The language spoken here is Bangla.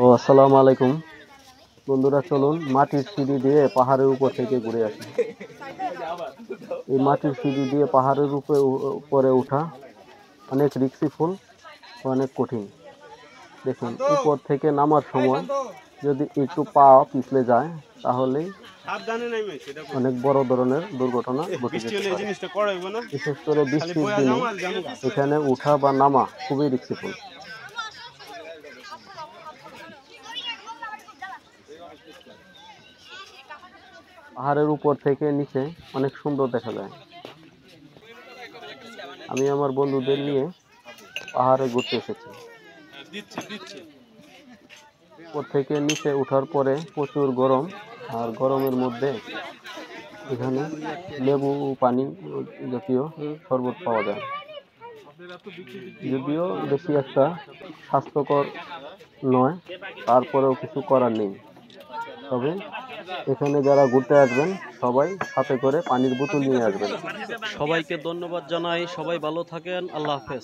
আসসালামু আলাইকুম বন্ধুরা, চলুন মাটির সিঁড়ি দিয়ে পাহাড়ের উপর থেকে ঘুরে আসি। এই মাটির সিঁড়ি দিয়ে পাহাড়ের উপরে ওঠা অনেক রিস্কিফুল, অনেক কঠিন। দেখুন, উপর থেকে নামার সময় যদি একটু পা পিছলে যায় তাহলে অনেক বড় ধরনের দুর্ঘটনা ঘটে যেতে পারে। বিশেষ করে বৃষ্টির দিনে এখানে উঠা বা নামা খুবই রিস্কিফুল। পাহাড়ের উপর থেকে নিচে অনেক সুন্দর দেখা যায়। আমি আমার বন্ধুদের নিয়ে পাহাড়ে ঘুরতে এসেছি। উপর থেকে নিচে ওঠার পরে প্রচুর গরম, আর গরমের মধ্যে এখানে লেবু পানি জাতীয় শরবত পাওয়া যায়। যদিও বেশি একটা স্বাস্থ্যকর নয়, তারপরেও কিছু করার নেই। তবে এখানে যারা ঘুরতে আসবেন সবাই সাথে করে পানির বোতল নিয়ে আসবেন। সবাইকে ধন্যবাদ জানাই। সবাই ভালো থাকেন। আল্লাহ হাফেজ।